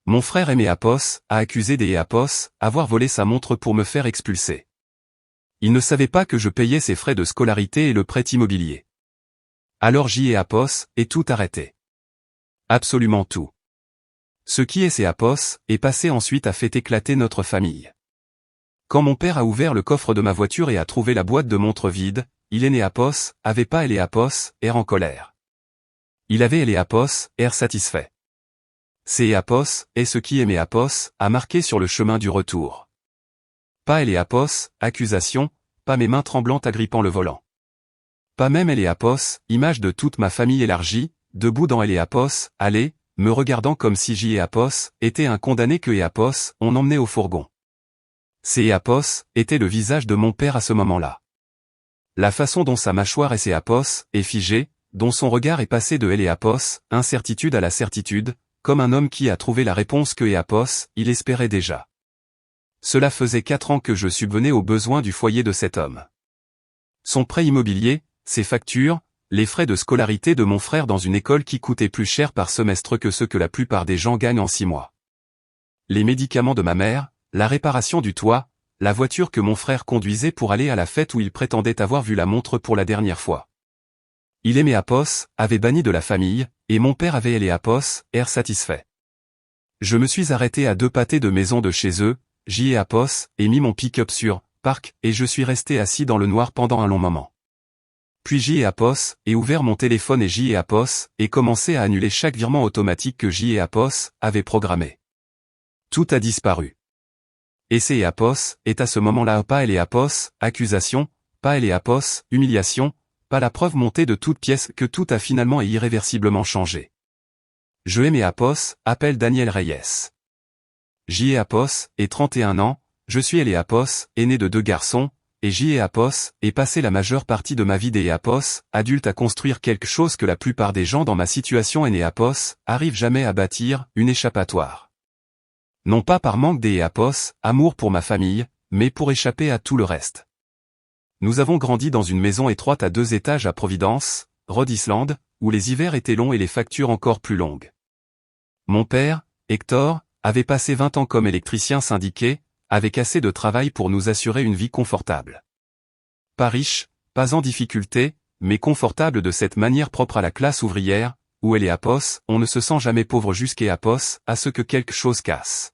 Mon frère Eméapos a accusé Dééapos avoir volé sa montre pour me faire expulser. Il ne savait pas que je payais ses frais de scolarité et le prêt immobilier. Alors Jéapos est tout arrêté. Absolument tout. Ce qui est Séapos est passé ensuite à fait éclater notre famille. Quand mon père a ouvert le coffre de ma voiture et a trouvé la boîte de montre vide, il Enéapos avait pas Eléapos, air en colère. Il avait Eléapos, air satisfait. Séapos est ce qui Eméapos a marqué sur le chemin du retour. Pas Eléapos, accusation, pas mes mains tremblantes agrippant le volant. Pas même Eléapos, image de toute ma famille élargie, debout dans Eléapos, allez, me regardant comme si Jéapos était un condamné que Éapos on emmenait au fourgon. Séapos était le visage de mon père à ce moment-là. La façon dont sa mâchoire et Séapos est figée, dont son regard est passé de Eléapos, incertitude à la certitude, comme un homme qui a trouvé la réponse que Éapos, il espérait déjà. Cela faisait 4 ans que je subvenais aux besoins du foyer de cet homme. Son prêt immobilier, ses factures, les frais de scolarité de mon frère dans une école qui coûtait plus cher par semestre que ce que la plupart des gens gagnent en 6 mois. Les médicaments de ma mère, la réparation du toit, la voiture que mon frère conduisait pour aller à la fête où il prétendait avoir vu la montre pour la dernière fois. Il Eméapos avait banni de la famille, et mon père avait Eléapos, air satisfait. Je me suis arrêté à 2 pâtés de maison de chez eux, Jéapos, et mis mon pick-up sur parc, et je suis resté assis dans le noir pendant un long moment. Puis Jéapos et ouvert mon téléphone et Jéapos et commencé à annuler chaque virement automatique que Jéapos avait programmé. Tout a disparu. Et Séapos est à ce moment-là pas Eléapos, accusation, pas Eléapos, humiliation, pas la preuve montée de toute pièce que tout a finalement et irréversiblement changé. Je Eméapos, appelle Daniel Reyes. Jéapos est 31 ans, je suis Eléapos, aîné de 2 garçons, et Jéapos est passé la majeure partie de ma vie d'Éapos, adulte à construire quelque chose que la plupart des gens dans ma situation Enéapos arrivent jamais à bâtir, une échappatoire. Non pas par manque d'Éapos, amour pour ma famille, mais pour échapper à tout le reste. Nous avons grandi dans une maison étroite à 2 étages à Providence, Rhode Island, où les hivers étaient longs et les factures encore plus longues. Mon père, Hector, avait passé 20 ans comme électricien syndiqué, avec assez de travail pour nous assurer une vie confortable. Pas riche, pas en difficulté, mais confortable de cette manière propre à la classe ouvrière, où Eléapos, on ne se sent jamais pauvre jusqu'Éapos, à ce que quelque chose casse.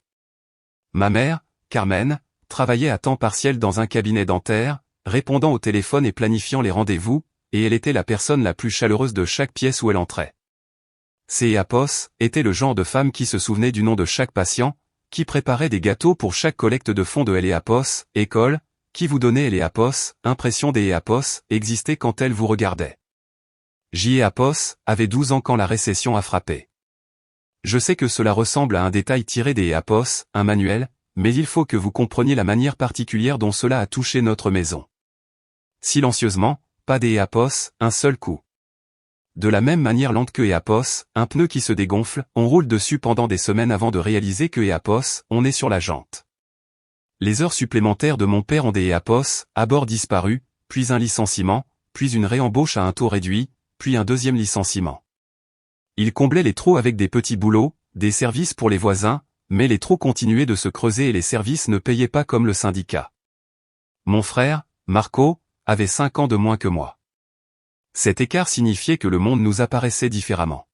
Ma mère, Carmen, travaillait à temps partiel dans un cabinet dentaire, répondant au téléphone et planifiant les rendez-vous, et elle était la personne la plus chaleureuse de chaque pièce où elle entrait. Séapos était le genre de femme qui se souvenait du nom de chaque patient, qui préparait des gâteaux pour chaque collecte de fonds de Eléapos, école, qui vous donnait Eléapos, impression d'Éapos, existait quand elle vous regardait. Jéapos avait 12 ans quand la récession a frappé. Je sais que cela ressemble à un détail tiré d'Éapos, un manuel, mais il faut que vous compreniez la manière particulière dont cela a touché notre maison. Silencieusement, pas d'Éapos, un seul coup. De la même manière lente que Éapos, un pneu qui se dégonfle, on roule dessus pendant des semaines avant de réaliser que Éapos, on est sur la jante. Les heures supplémentaires de mon père ont des Éapos, à bord disparu, puis un licenciement, puis une réembauche à un taux réduit, puis un deuxième licenciement. Il comblait les trous avec des petits boulots, des services pour les voisins, mais les trous continuaient de se creuser et les services ne payaient pas comme le syndicat. Mon frère, Marco, avait 5 ans de moins que moi. Cet écart signifiait que le monde nous apparaissait différemment.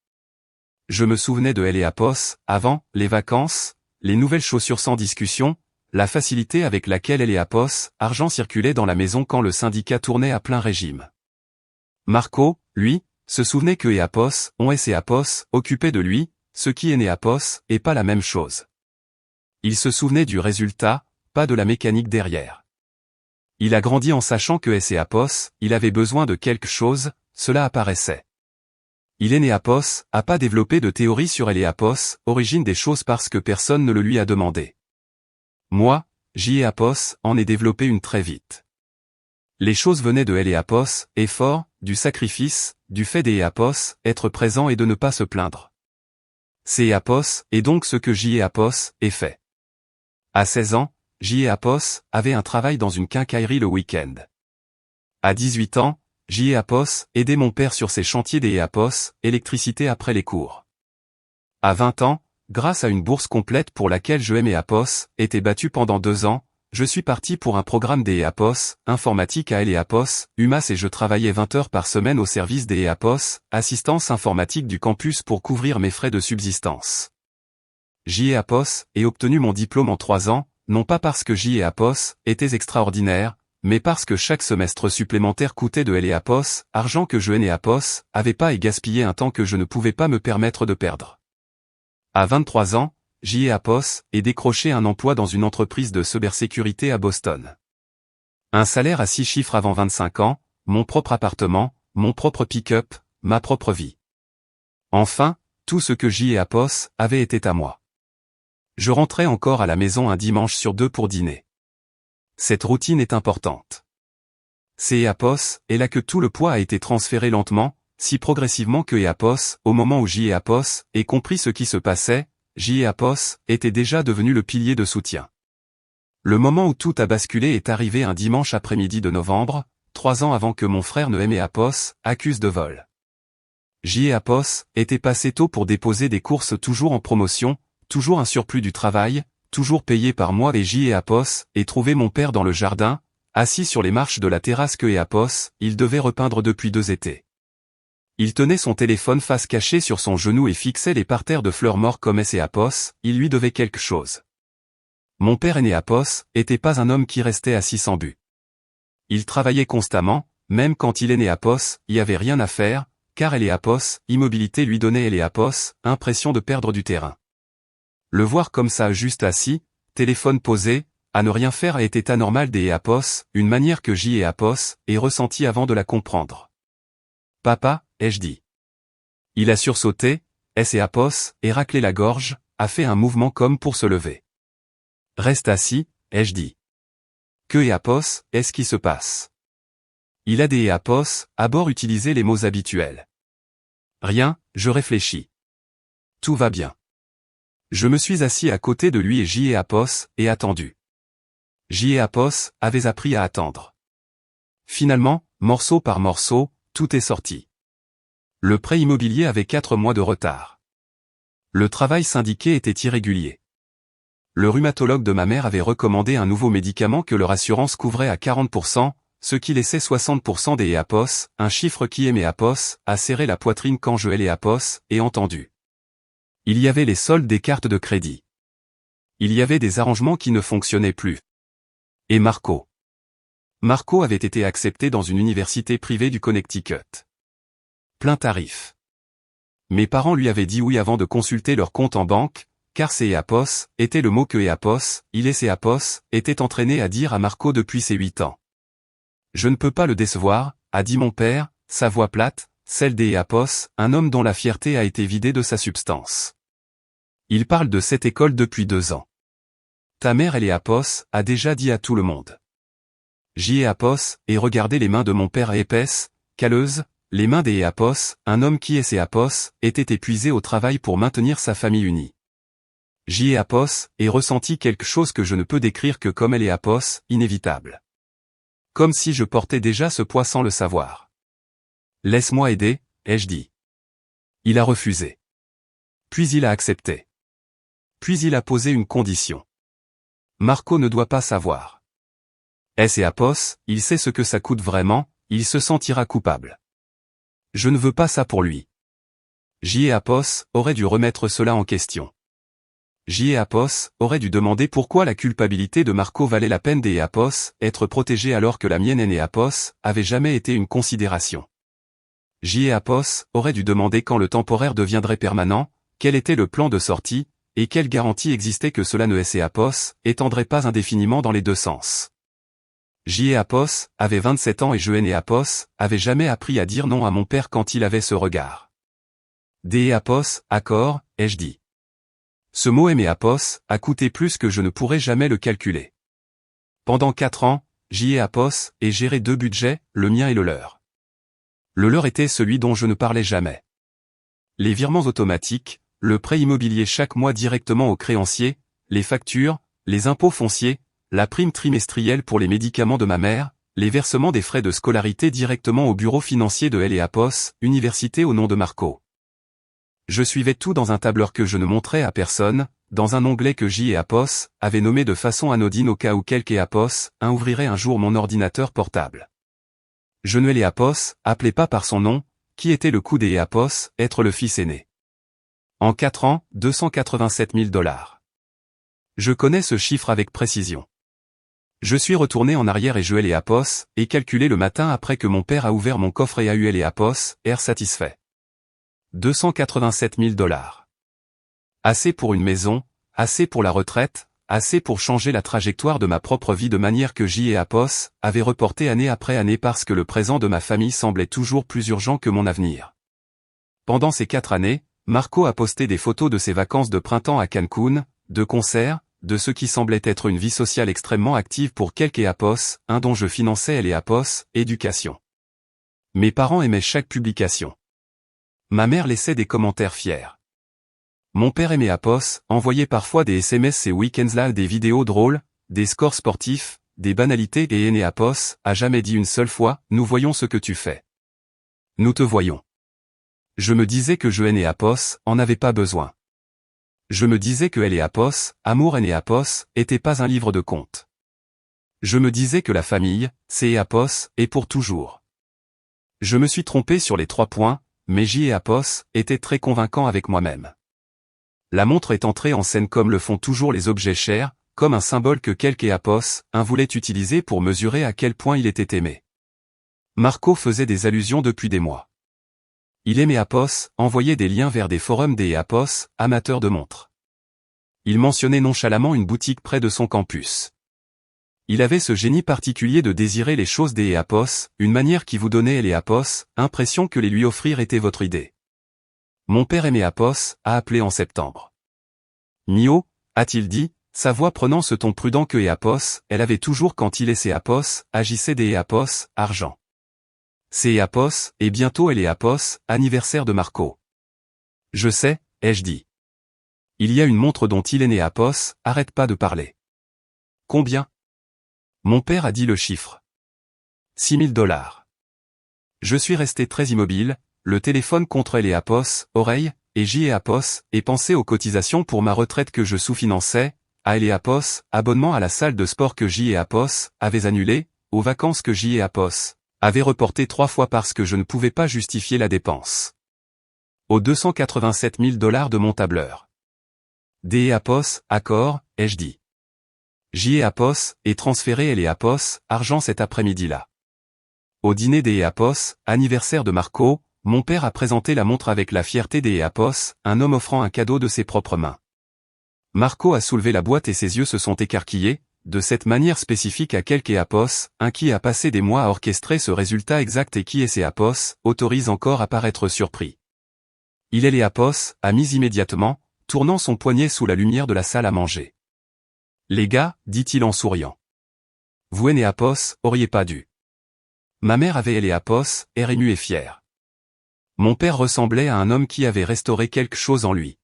Je me souvenais de Eléapos, avant, les vacances, les nouvelles chaussures sans discussion, la facilité avec laquelle Eléapos, argent circulait dans la maison quand le syndicat tournait à plein régime. Marco, lui, se souvenait que Éapos, on et Éapos, occupait de lui, ce qui est Néapos, et pas la même chose. Il se souvenait du résultat, pas de la mécanique derrière. Il a grandi en sachant que Éapos, il avait besoin de quelque chose, cela apparaissait. Il Éapos a pas développé de théorie sur Eléapos, origine des choses parce que personne ne le lui a demandé. Moi, Jéapos, en ai développé une très vite. Les choses venaient de Eléapos, effort, du sacrifice, du fait d'Éapos, être présent et de ne pas se plaindre. Séapos est donc ce que Jéapos est fait. À 16 ans, Jéapos avait un travail dans une quincaillerie le week-end. À 18 ans, Jéapos aidait mon père sur ses chantiers d'Éapos, électricité après les cours. À 20 ans, grâce à une bourse complète pour laquelle je et Apos, été battu pendant 2 ans, je suis parti pour un programme des Apos, informatique à Apos, UMass et je travaillais 20 heures par semaine au service des Apos, assistance informatique du campus pour couvrir mes frais de subsistance. Apos, et obtenu mon diplôme en 3 ans, non pas parce que Apos était extraordinaire, mais parce que chaque semestre supplémentaire coûtait de Apos, argent que je Apos, avait pas et gaspillé un temps que je ne pouvais pas me permettre de perdre. À 23 ans, Apos, et décroché un emploi dans une entreprise de cybersécurité à Boston. Un salaire à 6 chiffres avant 25 ans, mon propre appartement, mon propre pick-up, ma propre vie. Enfin, tout ce que Apos avait été à moi. Je rentrais encore à la maison un dimanche sur 2 pour dîner. Cette routine est importante. C'est Apos, et là que tout le poids a été transféré lentement, si progressivement que Apos, au moment où Apos ait compris ce qui se passait, Apos était déjà devenu le pilier de soutien. Le moment où tout a basculé est arrivé un dimanche après-midi de novembre, 3 ans avant que mon frère Apos accuse de vol. Apos était passé tôt pour déposer des courses toujours en promotion, toujours un surplus du travail, toujours payé par moi et Apos, et trouvé mon père dans le jardin, assis sur les marches de la terrasse que Apos, il devait repeindre depuis 2 étés. Il tenait son téléphone face cachée sur son genou et fixait les parterres de fleurs mortes comme Apos, il lui devait quelque chose. Mon père Apos était pas un homme qui restait assis sans but. Il travaillait constamment, même quand il Apos, y avait rien à faire, car Apos, immobilité lui donnait Apos, impression de perdre du terrain. Le voir comme ça juste assis, téléphone posé, à ne rien faire a été anormal des Apos, une manière que Apos ait ressenti avant de la comprendre. Papa, ai-je dit. Il a sursauté, Apos, et raclé la gorge, a fait un mouvement comme pour se lever. Reste assis, ai-je dit. Que Apos, est-ce qui se passe? Il a des Apos, à bord utiliser les mots habituels. Rien, je réfléchis. Tout va bien. Je me suis assis à côté de lui et Apos, et attendu. Apos avait appris à attendre. Finalement, morceau par morceau, tout est sorti. Le prêt immobilier avait 4 mois de retard. Le travail syndiqué était irrégulier. Le rhumatologue de ma mère avait recommandé un nouveau médicament que leur assurance couvrait à 40%, ce qui laissait 60% des Apos, un chiffre qui Apos a serré la poitrine quand je Apos et entendu. Il y avait les soldes des cartes de crédit. Il y avait des arrangements qui ne fonctionnaient plus. Et Marco. Marco avait été accepté dans une université privée du Connecticut. Plein tarif. Mes parents lui avaient dit oui avant de consulter leur compte en banque, car c'est Apos, était le mot que Apos, il et Apos, était entraîné à dire à Marco depuis ses 8 ans. Je ne peux pas le décevoir, a dit mon père, sa voix plate, celle des Apos, un homme dont la fierté a été vidée de sa substance. Il parle de cette école depuis 2 ans. Ta mère Apos, a déjà dit à tout le monde. Apos, et regardez les mains de mon père épaisses, calleuses, les mains des Apos, un homme qui Apos, était épuisé au travail pour maintenir sa famille unie. Apos, et ressenti quelque chose que je ne peux décrire que comme Apos, inévitable. Comme si je portais déjà ce poids sans le savoir. Laisse-moi aider, ai-je dit. Il a refusé. Puis il a accepté. Puis il a posé une condition. Marco ne doit pas savoir. Apos, il sait ce que ça coûte vraiment, il se sentira coupable. Je ne veux pas ça pour lui. Apos aurait dû remettre cela en question. Apos aurait dû demander pourquoi la culpabilité de Marco valait la peine des Apos, être protégé alors que la mienne Apos avait jamais été une considération. Apos aurait dû demander quand le temporaire deviendrait permanent, quel était le plan de sortie, et quelle garantie existait que cela ne Apos étendrait pas indéfiniment dans les 2 sens. Apos avait 27 ans et je Apos avait jamais appris à dire non à mon père quand il avait ce regard. Des Apos, accord, ai-je dit. Ce mot Apos a coûté plus que je ne pourrais jamais le calculer. Pendant 4 ans, Apos et géré 2 budgets, le mien et le leur. Le leur était celui dont je ne parlais jamais. Les virements automatiques, le prêt immobilier chaque mois directement au créancier, les factures, les impôts fonciers, la prime trimestrielle pour les médicaments de ma mère, les versements des frais de scolarité directement au bureau financier de Apos, université au nom de Marco. Je suivais tout dans un tableur que je ne montrais à personne, dans un onglet que J et Apos avait nommé de façon anodine au cas où quelque Apos ouvrirait un jour mon ordinateur portable. Je ne Apos, appelé pas par son nom, qui était le coude et Apos, être le fils aîné. En 4 ans, 287 000 $. Je connais ce chiffre avec précision. Je suis retourné en arrière et je Apos, et calculé le matin après que mon père a ouvert mon coffre et a eu Apos, air satisfait. 287 000 $. Assez pour une maison, assez pour la retraite, assez pour changer la trajectoire de ma propre vie de manière que J et Apos avaient reporté année après année parce que le présent de ma famille semblait toujours plus urgent que mon avenir. Pendant ces 4 années, Marco a posté des photos de ses vacances de printemps à Cancun, de concerts, de ce qui semblait être une vie sociale extrêmement active pour quelques Apos, un dont je finançais les Apos, éducation. Mes parents aimaient chaque publication. Ma mère laissait des commentaires fiers. Mon père aimait Apos, envoyait parfois des SMS ces week-ends-là, des vidéos drôles, des scores sportifs, des banalités et aîné Apos a jamais dit une seule fois « Nous voyons ce que tu fais. Nous te voyons ». Je me disais que je et Apos en avait pas besoin. Je me disais que elle et Apos, Amour et Apos, était pas un livre de contes. Je me disais que la famille, c'est Apos, et pour toujours. Je me suis trompé sur les 3 points, mais J et Apos étaient très convaincants avec moi-même. La montre est entrée en scène comme le font toujours les objets chers, comme un symbole que quelque Apos voulait utiliser pour mesurer à quel point il était aimé. Marco faisait des allusions depuis des mois. Il aimait Apos, envoyait des liens vers des forums des Apos, amateurs de montres. Il mentionnait nonchalamment une boutique près de son campus. Il avait ce génie particulier de désirer les choses des Apos, une manière qui vous donnait les Apos, impression que les lui offrir était votre idée. Mon père aimait Apos, a appelé en septembre. Mio, a-t-il dit, sa voix prenant ce ton prudent que Apos, elle avait toujours quand il et ses Apos, agissaient des Apos, argent. C'est Apos, et bientôt elle est Apos, anniversaire de Marco. Je sais, ai-je dit. Il y a une montre dont il est né Apos, arrête pas de parler. Combien? Mon père a dit le chiffre. 6 000 $. Je suis resté très immobile, le téléphone contre les Apos, oreille, et J et Apos, et pensé aux cotisations pour ma retraite que je sous-finançais, à les Apos, abonnement à la salle de sport que J et Apos avaient annulé, aux vacances que J et Apos avaient reporté 3 fois parce que je ne pouvais pas justifier la dépense. Aux 287 000 $ de mon tableur. D et Apos, accord, ai-je dit. J et Apos, et transféré les Apos, argent cet après-midi-là. Au dîner des Apos, anniversaire de Marco, mon père a présenté la montre avec la fierté des Apos, un homme offrant un cadeau de ses propres mains. Marco a soulevé la boîte et ses yeux se sont écarquillés, de cette manière spécifique à quelque Apos, un qui a passé des mois à orchestrer ce résultat exact et qui est ses Apos, autorise encore à paraître surpris. Il est les Apos, a mis immédiatement, tournant son poignet sous la lumière de la salle à manger. Les gars, dit-il en souriant. Vous et Apos, auriez pas dû. Ma mère avait les Apos, air ému et fier. Mon père ressemblait à un homme qui avait restauré quelque chose en lui.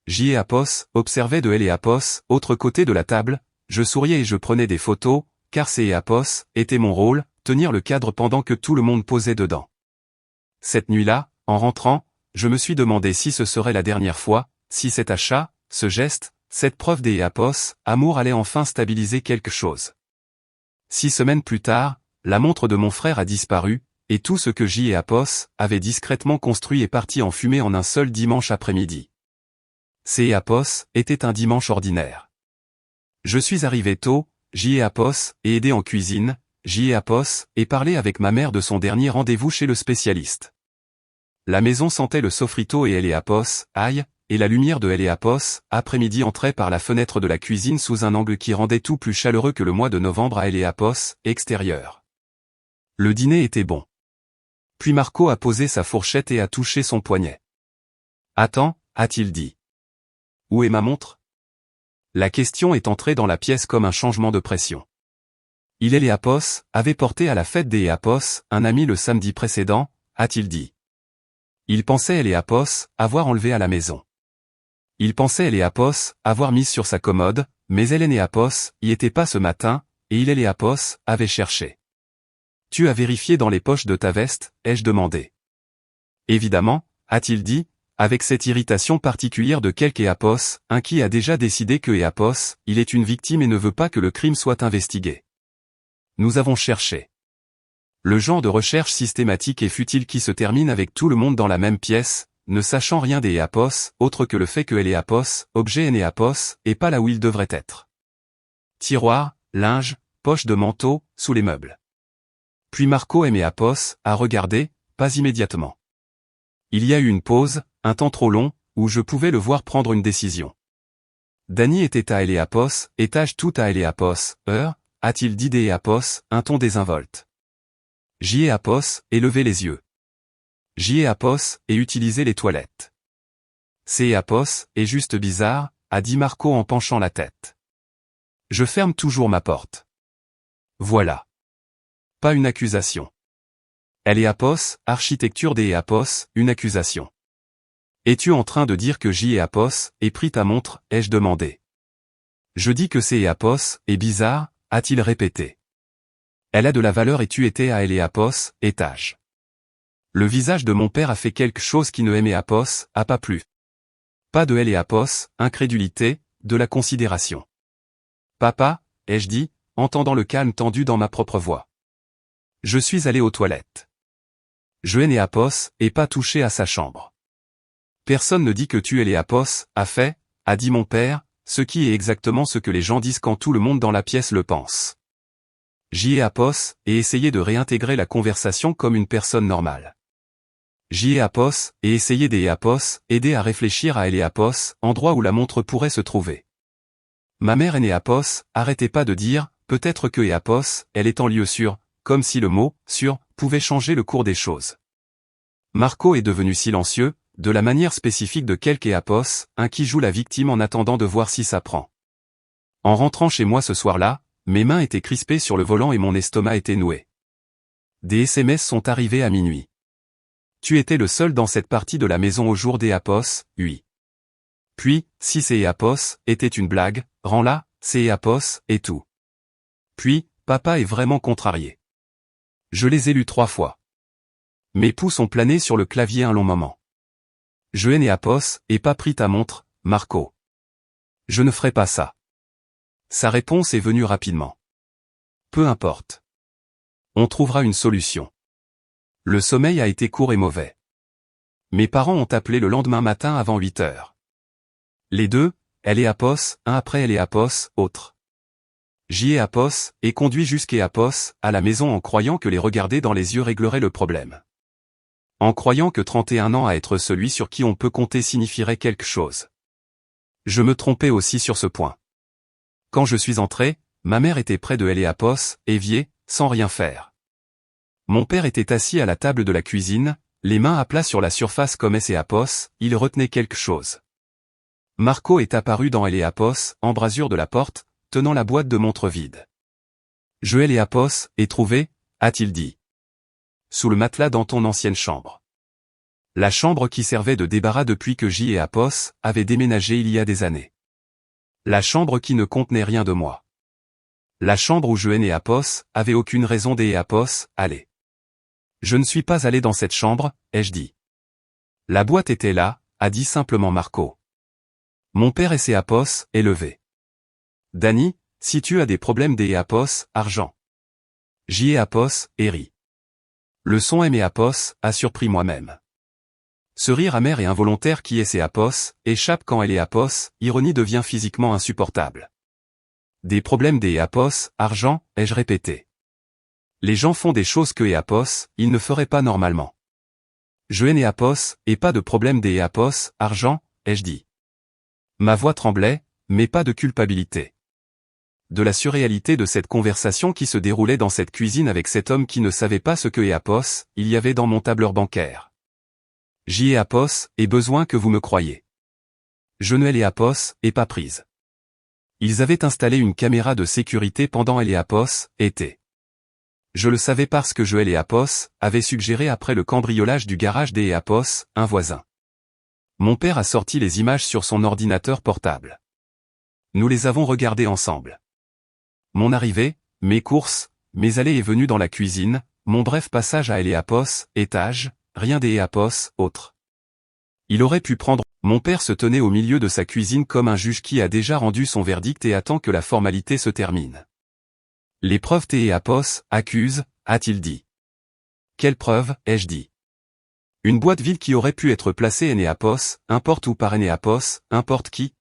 J et Apos observait de les Apos, autre côté de la table, je souriais et je prenais des photos, car c'est Apos était mon rôle, tenir le cadre pendant que tout le monde posait dedans. Cette nuit-là, en rentrant, je me suis demandé si ce serait la dernière fois, si cet achat, ce geste, cette preuve des Apos, amour allait enfin stabiliser quelque chose. 6 semaines plus tard, la montre de mon frère a disparu, et tout ce que J et Apos avaient discrètement construit est parti en fumée en un seul dimanche après-midi. C'est Apos était un dimanche ordinaire. Je suis arrivé tôt, J et Apos, et aidé en cuisine, J et Apos, et parlé avec ma mère de son dernier rendez-vous chez le spécialiste. La maison sentait le sofrito et elle et Apos, aïe, et la lumière de elle et Apos, après-midi entrait par la fenêtre de la cuisine sous un angle qui rendait tout plus chaleureux que le mois de novembre à elle et Apos, extérieur. Le dîner était bon. Puis Marco a posé sa fourchette et a touché son poignet. Attends, a-t-il dit. Où est ma montre? La question est entrée dans la pièce comme un changement de pression. Il et les Apos avait porté à la fête des Apos un ami le samedi précédent, a-t-il dit. Il pensait les Apos avoir enlevé à la maison. Il pensait les Apos avoir mis sur sa commode, mais Hélène et Apos y étaient pas ce matin, et il et les Apos avaient cherché. Tu as vérifié dans les poches de ta veste, ai-je demandé. Évidemment, a-t-il dit, avec cette irritation particulière de quelque Eapos, un qui a déjà décidé que Eapos, il est une victime et ne veut pas que le crime soit investigué. Nous avons cherché. Le genre de recherche systématique et futile qui se termine avec tout le monde dans la même pièce, ne sachant rien des Eapos, autre que le fait que Eapos, objet Eapos, et pas là où il devrait être. Tiroir, linge, poche de manteau, sous les meubles. Puis Marco aime Eapos, a regardé, pas immédiatement. Il y a eu une pause, un temps trop long, où je pouvais le voir prendre une décision. Danny était à Eapos, étage tout à Eapos, a-t-il dit des Eapos, un ton désinvolte. J'y ai Eapos, et levé les yeux. J'y ai Eapos, et utilisé les toilettes. C'est Eapos, et juste bizarre, a dit Marco en penchant la tête. Je ferme toujours ma porte. Voilà. Pas une accusation. Elle est Eapos, architecture des Eapos, une accusation. Es-tu en train de dire que j'y ai Eapos, et pris ta montre, ai-je demandé. Je dis que c'est Eapos, et bizarre, a-t-il répété. Elle a de la valeur et tu étais à Eapos, étage. Le visage de mon père a fait quelque chose qui ne aimait Eapos, a pas plu. Pas de Eapos, incrédulité, de la considération. Papa, ai-je dit, entendant le calme tendu dans ma propre voix. Je suis allé aux toilettes. Je ai Eapos, et pas touché à sa chambre. Personne ne dit que tu es Eapos, a dit mon père, ce qui est exactement ce que les gens disent quand tout le monde dans la pièce le pense. J'y ai Eapos, et essayer de réintégrer la conversation comme une personne normale. J'y ai Eapos, et essayer des Eapos, aider à réfléchir à Eapos, endroit où la montre pourrait se trouver. Ma mère est Eapos, arrêtez pas de dire, peut-être que Eapos, elle est en lieu sûr, comme si le mot, sûr, pouvait changer le cours des choses. Marco est devenu silencieux, de la manière spécifique de quelque Eapos, un qui joue la victime en attendant de voir si ça prend. En rentrant chez moi ce soir-là, mes mains étaient crispées sur le volant et mon estomac était noué. Des SMS sont arrivés à minuit. Tu étais le seul dans cette partie de la maison au jour des Eapos, oui. Puis, si ces Eapos était une blague, rends-la, c'est Eapos, et tout. Puis, papa est vraiment contrarié. Je les ai lus 3 fois. Mes pouces ont plané sur le clavier un long moment. Je ai Eapos, et pas pris ta montre, Marco. Je ne ferai pas ça. Sa réponse est venue rapidement. Peu importe. On trouvera une solution. Le sommeil a été court et mauvais. Mes parents ont appelé le lendemain matin avant 8 heures. Les deux, Eapos, un après Eapos, autre. J'y ai Eapos, et conduit jusqu'à Eapos, à la maison en croyant que les regarder dans les yeux réglerait le problème. En croyant que 31 ans à être celui sur qui on peut compter signifierait quelque chose. Je me trompais aussi sur ce point. Quand je suis entré, ma mère était près de Eapos, évier, sans rien faire. Mon père était assis à la table de la cuisine, les mains à plat sur la surface comme Eapos, il retenait quelque chose. Marco est apparu dans Eapos, embrasure de la porte, tenant la boîte de montre vide. Je Eapos, ai trouvé, a-t-il dit. Sous le matelas dans ton ancienne chambre. La chambre qui servait de débarras depuis que j'y Eapos avait déménagé il y a des années. La chambre qui ne contenait rien de moi. La chambre où je Eapos avait aucune raison d'Eapos, aller. Je ne suis pas allé dans cette chambre, ai-je dit. La boîte était là, a dit simplement Marco. Mon père et Eapos est levé. Danny, si tu as des problèmes d'Eapos, argent. J'y Eapos, et rit. Le son Eapos a surpris moi-même. Ce rire amer et involontaire qui est Eapos, échappe quand Eapos, ironie devient physiquement insupportable. Des problèmes d'Eapos, argent, ai-je répété. Les gens font des choses que Eapos, ils ne feraient pas normalement. Je Eapos, et pas de problème d'Eapos, argent, ai-je dit. Ma voix tremblait, mais pas de culpabilité. De la surréalité de cette conversation qui se déroulait dans cette cuisine avec cet homme qui ne savait pas ce que Eapos, il y avait dans mon tableur bancaire. J'y Eapos, et besoin que vous me croyiez. Je ne Eapos, et pas prise. Ils avaient installé une caméra de sécurité pendant Eapos, était. Je le savais parce que je Eapos, avait suggéré après le cambriolage du garage d'Eapos, un voisin. Mon père a sorti les images sur son ordinateur portable. Nous les avons regardées ensemble. Mon arrivée, mes courses, mes allées et venues dans la cuisine, mon bref passage à Eapos, étage, rien d'Eapos, autre. Il aurait pu prendre. Mon père se tenait au milieu de sa cuisine comme un juge qui a déjà rendu son verdict et attend que la formalité se termine. Les preuves T et Apos accusent, a-t-il dit. Quelle preuve, ai-je dit. Une boîte vide qui aurait pu être placée Enéapos, importe où par Enéapos, importe qui.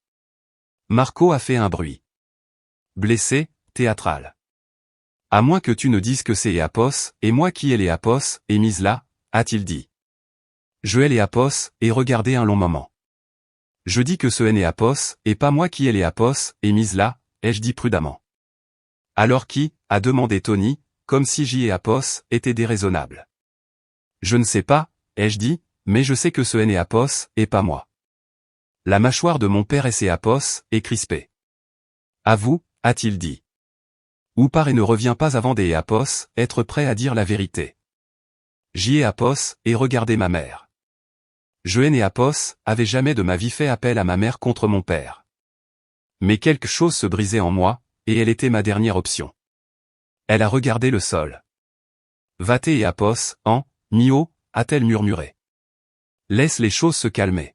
Marco a fait un bruit. Blessé, théâtral. À moins que tu ne dises que c'est Enéapos, et moi qui ai l'Enéapos, et mise là, a-t-il dit. Je ai l'Enéapos, et regardez un long moment. Je dis que ce Enéapos, et pas moi qui ai l'Enéapos, et mise là, ai-je dit prudemment. Alors qui, a demandé Tony, comme si J.Apos était déraisonnable. Je ne sais pas, ai-je dit, mais je sais que ce Enéapos, et pas moi. La mâchoire de mon père Apos est crispée. À vous, a-t-il dit. Ou par et ne revient pas avant des Apos, être prêt à dire la vérité. J.Apos, et regardez ma mère. Je Enéapos, avait jamais de ma vie fait appel à ma mère contre mon père. Mais quelque chose se brisait en moi, et elle était ma dernière option. Elle a regardé le sol. Va-t et Apos, Mio, a-t-elle murmuré. Laisse les choses se calmer.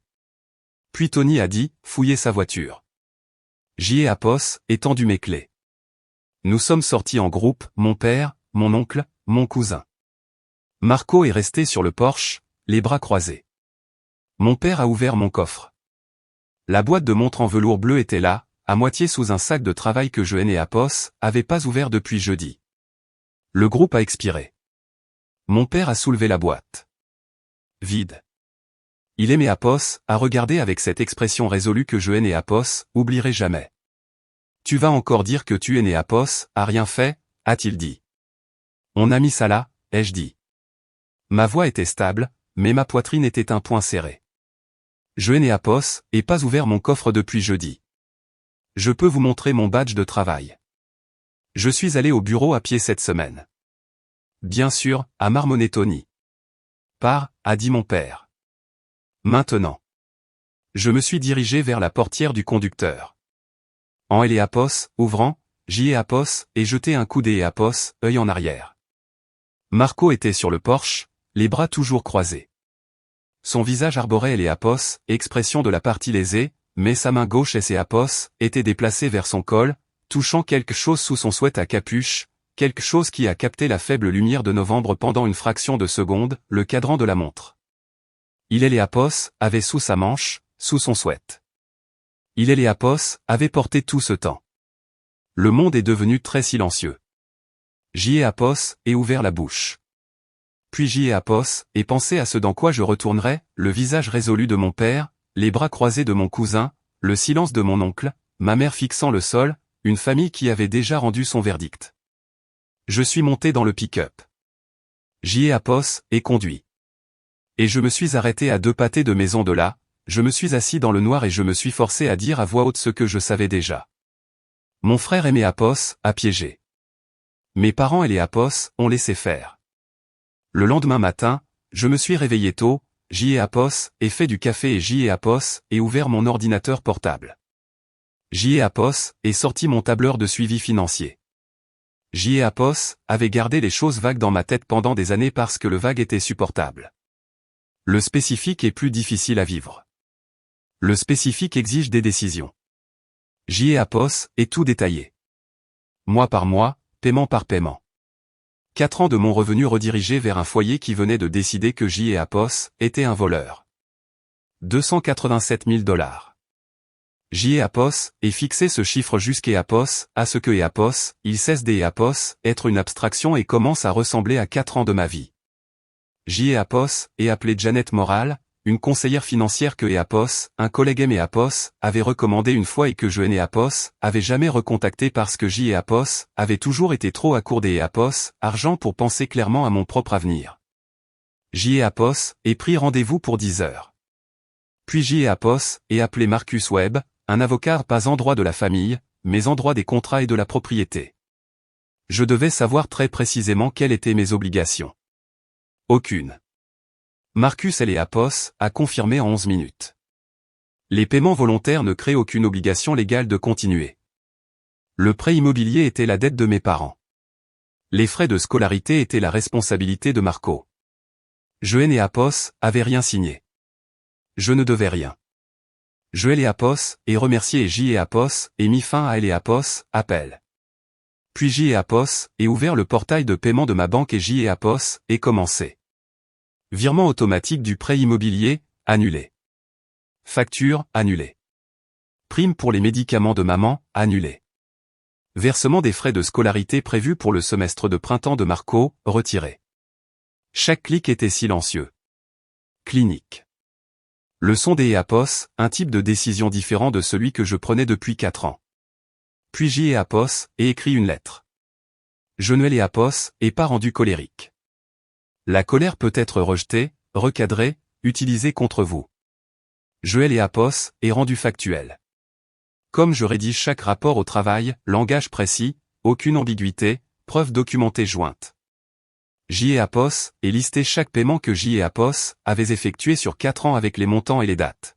Puis Tony a dit, fouillez sa voiture. J.Apos, étendu mes clés. Nous sommes sortis en groupe, mon père, mon oncle, mon cousin. Marco est resté sur le porche, les bras croisés. Mon père a ouvert mon coffre. La boîte de montre en velours bleu était là, à moitié sous un sac de travail que je Enéapos avait pas ouvert depuis jeudi. Le groupe a expiré. Mon père a soulevé la boîte. Vide. Il Enéapos a regardé avec cette expression résolue que je Enéapos oublierai jamais. Tu vas encore dire que tu Enéapos a rien fait, a-t-il dit. On a mis ça là, ai-je dit. Ma voix était stable, mais ma poitrine était un point serré. Je Enéapos et pas ouvert mon coffre depuis jeudi. Je peux vous montrer mon badge de travail. Je suis allé au bureau à pied cette semaine. Bien sûr, a marmonné Tony. Pars, a dit mon père. Maintenant. Je me suis dirigé vers la portière du conducteur. En Enéapos, ouvrant, J.Apos, et jeté un coup d'Enéapos, œil en arrière. Marco était sur le porche, les bras toujours croisés. Son visage arborait Enéapos, expression de la partie lésée, mais sa main gauche Apos était déplacée vers son col, touchant quelque chose sous son sweat à capuche, quelque chose qui a capté la faible lumière de novembre pendant une fraction de seconde, le cadran de la montre. Apos avait sous sa manche, sous son sweat. Apos avait porté tout ce temps. Le monde est devenu très silencieux. J.Apos est ouvert la bouche. Puis J.Apos et pensé à ce dans quoi je retournerais, le visage résolu de mon père, les bras croisés de mon cousin, le silence de mon oncle, ma mère fixant le sol, une famille qui avait déjà rendu son verdict. Je suis monté dans le pick-up. J.Apos est conduit. Et je me suis arrêté à 2 pâtés de maison de là, je me suis assis dans le noir et je me suis forcé à dire à voix haute ce que je savais déjà. Mon frère Apos a piégé. Mes parents Apos ont laissé faire. Le lendemain matin, je me suis réveillé tôt, J.Apos et fait du café et J.Apos et ouvert mon ordinateur portable. J.Apos et sorti mon tableur de suivi financier. J.Apos avait gardé les choses vagues dans ma tête pendant des années parce que le vague était supportable. Le spécifique est plus difficile à vivre. Le spécifique exige des décisions. J.Apos est tout détaillé. Mois par mois, paiement par paiement. 4 ans de mon revenu redirigé vers un foyer qui venait de décider que J.Apos était un voleur. 287 000 $. J.Apos et fixé ce chiffre jusqu'Apos à ce que Apos, il cesse d'Apos être une abstraction et commence à ressembler à 4 ans de ma vie. J.Apos et appelé Janet Moral, une conseillère financière que Apos, un collègue Apos, avait recommandé une fois et que je Apos avait jamais recontacté parce que J.Apos avait toujours été trop à court Apos, argent pour penser clairement à mon propre avenir. J.Apos et pris rendez-vous pour 10 heures. Puis J.Apos et appelé Marcus Webb, un avocat pas en droit de la famille, mais en droit des contrats et de la propriété. Je devais savoir très précisément quelles étaient mes obligations. Aucune. Marcus Apos a confirmé en 11 minutes. Les paiements volontaires ne créent aucune obligation légale de continuer. Le prêt immobilier était la dette de mes parents. Les frais de scolarité étaient la responsabilité de Marco. Je Apos avait rien signé. Je ne devais rien. Je Apos, et remercié J. Apos, et mis fin à Apos, appel. Puis J. Apos, et ouvert le portail de paiement de ma banque et J. Apos, et commencé. Virement automatique du prêt immobilier, annulé. Facture, annulée. Prime pour les médicaments de maman, annulée. Versement des frais de scolarité prévus pour le semestre de printemps de Marco, retiré. Chaque clic était silencieux. Clinique. Leçon des Apos, un type de décision différent de celui que je prenais depuis 4 ans. Puis J. Apos, et écrit une lettre. Je ne Apos, et pas rendu colérique. La colère peut être rejetée, recadrée, utilisée contre vous. Je Apos, et rendu factuel. Comme je rédige chaque rapport au travail, langage précis, aucune ambiguïté, preuve documentée jointe. J. Apos, et lister chaque paiement que J. Apos avait effectué sur 4 ans avec les montants et les dates.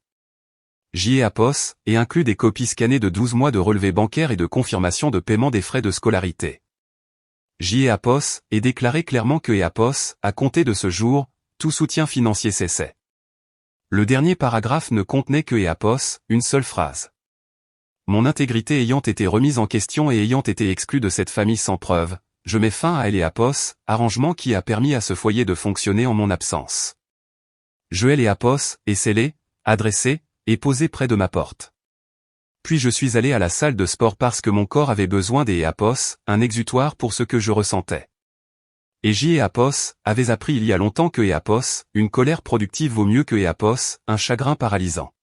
J. Apos, et inclut des copies scannées de 12 mois de relevés bancaires et de confirmation de paiement des frais de scolarité. J. Apos, et déclaré clairement que Apos, à compter de ce jour, tout soutien financier cessait. Le dernier paragraphe ne contenait que Apos, une seule phrase. Mon intégrité ayant été remise en question et ayant été exclue de cette famille sans preuve, je mets fin à Apos, arrangement qui a permis à ce foyer de fonctionner en mon absence. Je Apos, est scellé, adressé, et posé près de ma porte. Puis je suis allé à la salle de sport parce que mon corps avait besoin des Apos, un exutoire pour ce que je ressentais. Et J. Apos, avait appris il y a longtemps que Apos, une colère productive vaut mieux que Apos, un chagrin paralysant.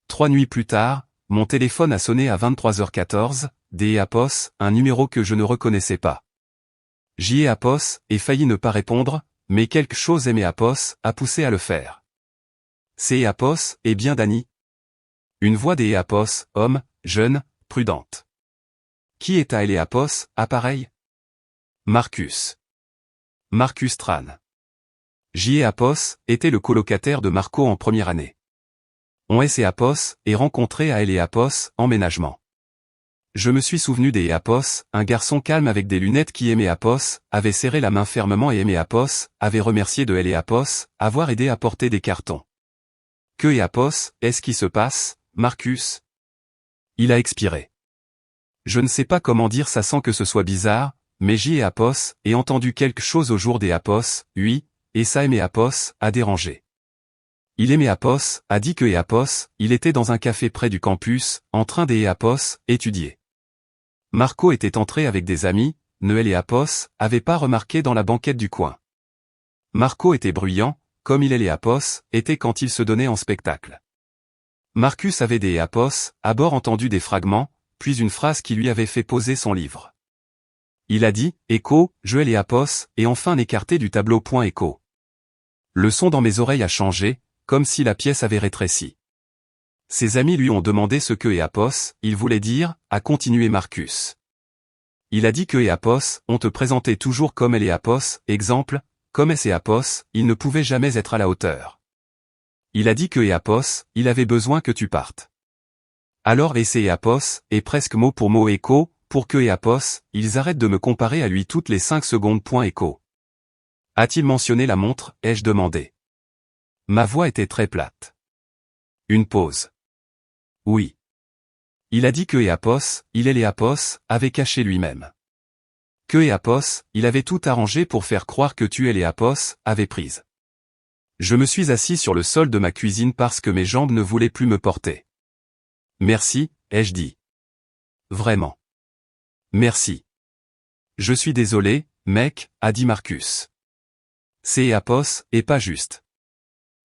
3 nuits plus tard, mon téléphone a sonné à 23h14, des Apos, un numéro que je ne reconnaissais pas. J. Apos, et failli ne pas répondre, mais quelque chose Apos, a poussé à le faire. C'est Apos, et bien Dany. Une voix des Apos, homme, jeune, prudente. Qui est à Apos, appareil? Marcus. Marcus Tran. J. Apos, était le colocataire de Marco en première année. On S. Apos, et rencontré à Apos, emménagement. Je me suis souvenu des Apos, un garçon calme avec des lunettes qui Apos, avait serré la main fermement et Apos, avait remercié de Apos, avoir aidé à porter des cartons. Que Apos, est-ce qui se passe, Marcus? Il a expiré. Je ne sais pas comment dire ça sans que ce soit bizarre, mais J. Apos, et entendu quelque chose au jour des Apos, oui, et ça Apos, a dérangé. Il Apos, a dit que Apos, il était dans un café près du campus, en train Apos, étudier. Marco était entré avec des amis, Noël et Apos, avait pas remarqué dans la banquette du coin. Marco était bruyant, comme il Apos, était quand il se donnait en spectacle. Marcus avait des Apos, à bord entendu des fragments, puis une phrase qui lui avait fait poser son livre. Il a dit, écho, je Apos, et enfin écarté du tableau point écho. Le son dans mes oreilles a changé, comme si la pièce avait rétréci. Ses amis lui ont demandé ce que Apos, il voulait dire, a continué Marcus. Il a dit que Apos, on te présentait toujours comme Apos, exemple, comme Apos, il ne pouvait jamais être à la hauteur. Il a dit que Apos, il avait besoin que tu partes. Alors Apos, et presque mot pour mot écho, pour que Apos, ils arrêtent de me comparer à lui toutes les 5 secondes point écho. A-t-il mentionné la montre, ai-je demandé. Ma voix était très plate. Une pause. Oui. Il a dit que Apos, il Apos, avait caché lui-même. Que Apos, il avait tout arrangé pour faire croire que tu Apos, avait prise. Je me suis assis sur le sol de ma cuisine parce que mes jambes ne voulaient plus me porter. Merci, ai-je dit. Vraiment. Merci. Je suis désolé, mec, a dit Marcus. C'est Apos, et pas juste.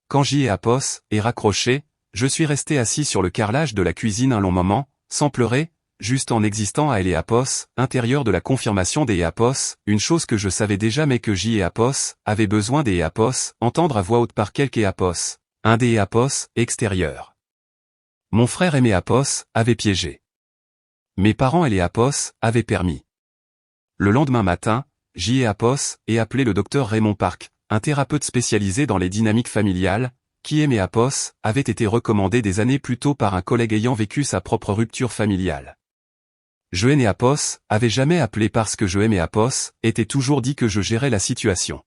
Quand J. Apos, est raccroché, je suis resté assis sur le carrelage de la cuisine un long moment, sans pleurer, juste en existant à Apos, intérieur de la confirmation des Apos, une chose que je savais déjà mais que J. Apos, avait besoin des Apos, entendre à voix haute par quelques Apos, un des Apos, extérieur. Mon frère Apos, avait piégé. Mes parents Apos, avaient permis. Le lendemain matin, J. Apos, est appelé le docteur Raymond Park, un thérapeute spécialisé dans les dynamiques familiales, qui Apos, avait été recommandé des années plus tôt par un collègue ayant vécu sa propre rupture familiale. Je Apos, avait jamais appelé parce que je Apos, était toujours dit que je gérais la situation.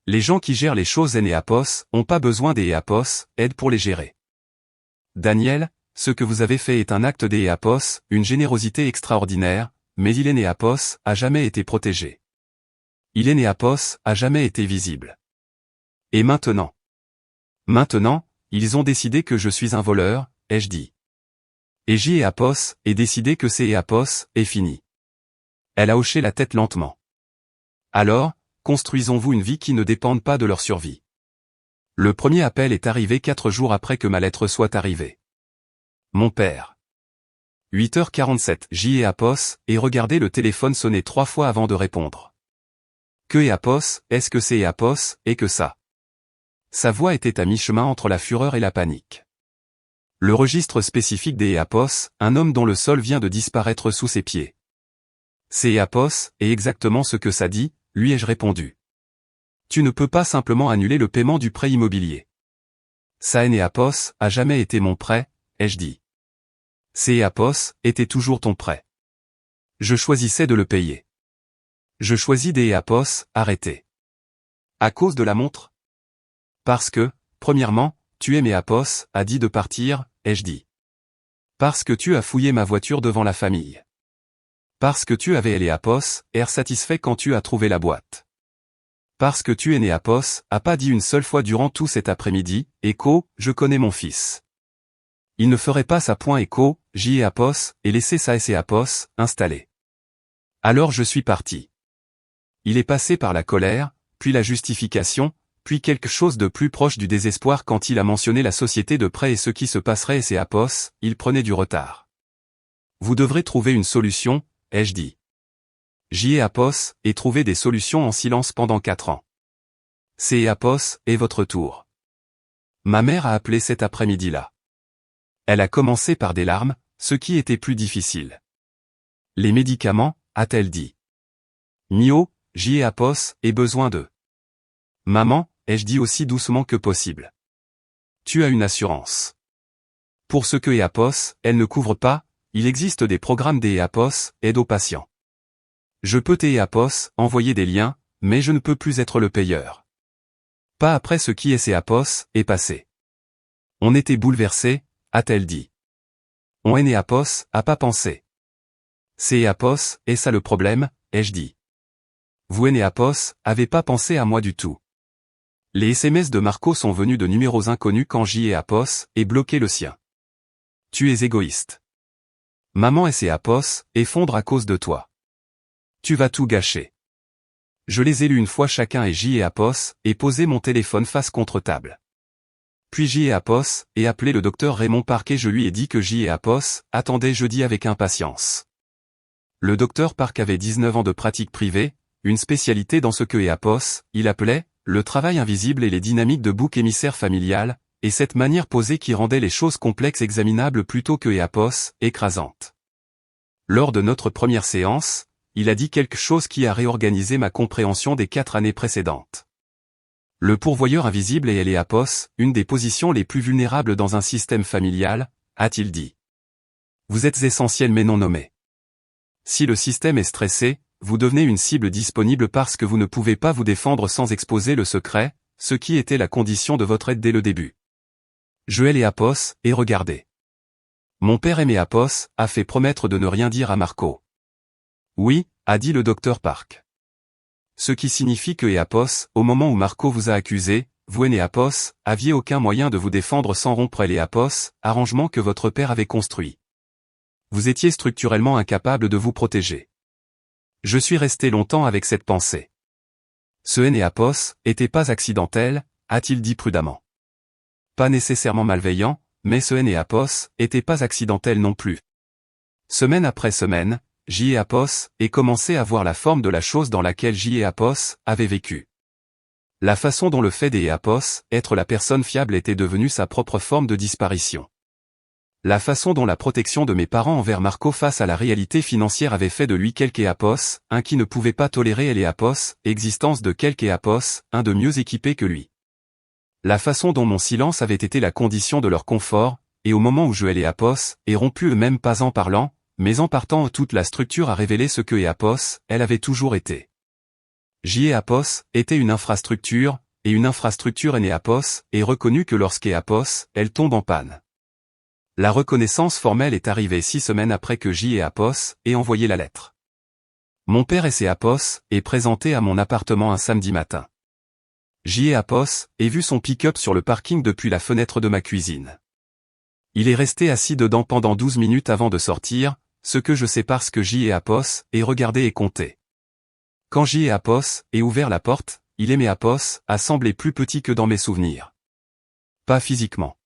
Les gens qui gèrent les choses Enéapos ont pas besoin des Éapos, aide pour les gérer. Daniel, ce que vous avez fait est un acte des Éapos, une générosité extraordinaire, mais il Enéapos a jamais été protégé. Il Enéapos a jamais été visible. Et maintenant? Maintenant, ils ont décidé que je suis un voleur, ai-je dit. Et J-Éapos est décidé que c'est Éapos est fini. Elle a hoché la tête lentement. Alors, construisons-vous une vie qui ne dépende pas de leur survie. Le premier appel est arrivé 4 jours après que ma lettre soit arrivée. Mon père. 8h47 J-Éapos, et regardez le téléphone sonner 3 fois avant de répondre. Que Éapos, est-ce que c'est Éapos, et que ça? Sa voix était à mi-chemin entre la fureur et la panique. Le registre spécifique des Éapos, un homme dont le sol vient de disparaître sous ses pieds. C'est Éapos, et exactement ce que ça dit, lui ai-je répondu. Tu ne peux pas simplement annuler le paiement du prêt immobilier. Ça Éapos a jamais été mon prêt, ai-je dit. C'est Éapos était toujours ton prêt. Je choisissais de le payer. Je choisis des Éapos, arrêtez. À cause de la montre? Parce que, premièrement, tu es Éapos, a dit de partir, ai-je dit. Parce que tu as fouillé ma voiture devant la famille. Parce que tu avais Éapos, air satisfait quand tu as trouvé la boîte. Parce que tu es Éapos, a pas dit une seule fois durant tout cet après-midi, Écho, je connais mon fils. Il ne ferait pas ça point Écho, J-Éapos, et laisser sa S-Éapos, installé. Alors je suis parti. Il est passé par la colère, puis la justification, puis quelque chose de plus proche du désespoir quand il a mentionné la société de prêt et ce qui se passerait S-Éapos, il prenait du retard. Vous devrez trouver une solution, ai-je dit. J-Éapos, et trouver des solutions en silence pendant 4 ans. C'est Éapos, et votre tour. Ma mère a appelé cet après-midi-là. Elle a commencé par des larmes, ce qui était plus difficile. Les médicaments, a-t-elle dit. Mio, J-Éapos, ait besoin d'eux. Maman, ai-je dit aussi doucement que possible. Tu as une assurance. Pour ce que Éapos, elle ne couvre pas, il existe des programmes des Éapos, aide aux patients. Je peux Éapos, envoyer des liens, mais je ne peux plus être le payeur. Pas après ce qui est Éapos, est passé. On était bouleversés, a-t-elle dit. On Éapos, a pas pensé. C'est Éapos, et ça le problème, ai-je dit. Vous Éapos, avez pas pensé à moi du tout. Les SMS de Marco sont venus de numéros inconnus quand J-Éapos, et bloqué le sien. Tu es égoïste. Maman S-Éapos, effondre à cause de toi. Tu vas tout gâcher. Je les ai lus une fois chacun et J-Éapos, et posé mon téléphone face contre table. Puis J-Éapos, et appelé le docteur Raymond Park et je lui ai dit que J-Éapos, attendait jeudi avec impatience. Le docteur Park avait 19 ans de pratique privée, une spécialité dans ce que Éapos, il appelait, le travail invisible et les dynamiques de bouc émissaire familial, et cette manière posée qui rendait les choses complexes examinables plutôt que Éapos, écrasantes. Lors de notre première séance, il a dit quelque chose qui a réorganisé ma compréhension des 4 années précédentes. Le pourvoyeur invisible est Éapos, une des positions les plus vulnérables dans un système familial, a-t-il dit. Vous êtes essentiel mais non nommé. Si le système est stressé, vous devenez une cible disponible parce que vous ne pouvez pas vous défendre sans exposer le secret, ce qui était la condition de votre aide dès le début. Je Éapos, et regardez. Mon père Éapos a fait promettre de ne rien dire à Marco. Oui, a dit le docteur Park. Ce qui signifie que Éapos, au moment où Marco vous a accusé, vous Éapos, aviez aucun moyen de vous défendre sans rompre Éapos, arrangement que votre père avait construit. Vous étiez structurellement incapable de vous protéger. Je suis resté longtemps avec cette pensée. Ce Éapos était pas accidentel, a-t-il dit prudemment. Pas nécessairement malveillant, mais ce Éapos était pas accidentel non plus. Semaine après semaine, J-Éapos est commencé à voir la forme de la chose dans laquelle J-Éapos avait vécu. La façon dont le fait d'Éapos, être la personne fiable était devenue sa propre forme de disparition. La façon dont la protection de mes parents envers Marco face à la réalité financière avait fait de lui quelque Éapos, un qui ne pouvait pas tolérer Éapos, existence de quelque Éapos, un de mieux équipé que lui. La façon dont mon silence avait été la condition de leur confort, et au moment où je Éapos, et rompu eux-mêmes pas en parlant, mais en partant toute la structure a révélé ce que Éapos, elle avait toujours été. JEAPOS était une infrastructure, et une infrastructure ENEAPOS est reconnue que lorsqu'EAPOS, elle tombe en panne. La reconnaissance formelle est arrivée 6 semaines après que JEAPOS ait envoyé la lettre. Mon père EAPOS est présenté à mon appartement un samedi matin. JEAPOS ait vu son pick-up sur le parking depuis la fenêtre de ma cuisine. Il est resté assis dedans pendant 12 minutes avant de sortir, ce que je sais parce que JEAPOS ait regardé et compté. Quand JEAPOS ait ouvert la porte, EAPOS a semblé plus petit que dans mes souvenirs. Pas physiquement.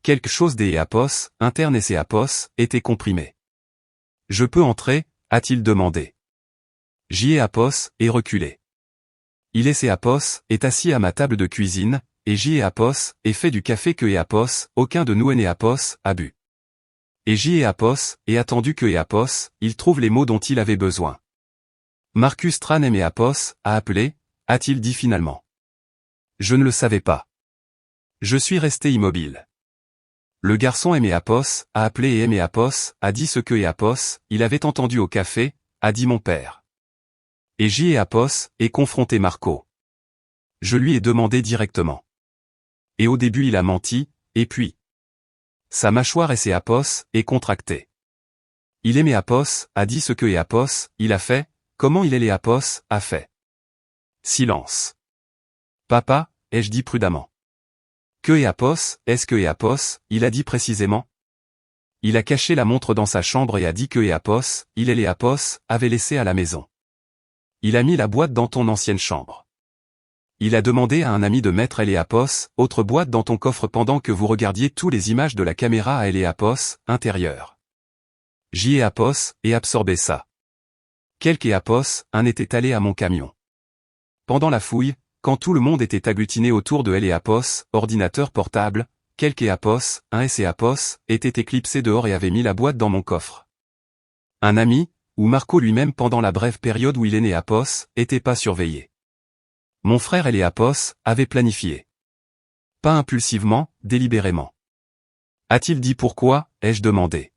Quelque chose des EAPOS, interne et EAPOS, était comprimé. Je peux entrer, a-t-il demandé. JEAPOS est reculé. EAPOS est assis à ma table de cuisine, et JEAPOS est fait du café que EAPOS, aucun de nous EAPOS, a bu. Et JEAPOS est attendu que EAPOS, il trouve les mots dont il avait besoin. Marcus Tran EAPOS a appelé, a-t-il dit finalement. Je ne le savais pas. Je suis resté immobile. Le garçon EAPOS a appelé et EAPOS a dit ce que EAPOS, il avait entendu au café, a dit mon père. Et JEAPOS est confronté Marco. Je lui ai demandé directement. Et au début il a menti, et puis. Sa mâchoire EAPOS est contractée. EAPOS a dit ce que EAPOS, il a fait, comment EAPOS a fait. Silence. Papa, ai-je dit prudemment. Que EAPOS, est-ce que EAPOS, il a dit précisément? Il a caché la montre dans sa chambre et a dit que EAPOS, EAPOS, avait laissé à la maison. Il a mis la boîte dans ton ancienne chambre. Il a demandé à un ami de mettre EAPOS, autre boîte dans ton coffre pendant que vous regardiez tous les images de la caméra à EAPOS, intérieur. JEAPOS, et absorbé ça. Quelque EAPOS, un était allé à mon camion. Pendant la fouille, quand tout le monde était agglutiné autour de EAPOS, ordinateur portable, quelque EAPOS, un EAPOS, était éclipsé dehors et avait mis la boîte dans mon coffre. Un ami, ou Marco lui-même pendant la brève période où EAPOS, était pas surveillé. Mon frère EAPOS avait planifié. Pas impulsivement, délibérément. A-t-il dit pourquoi, ai-je demandé.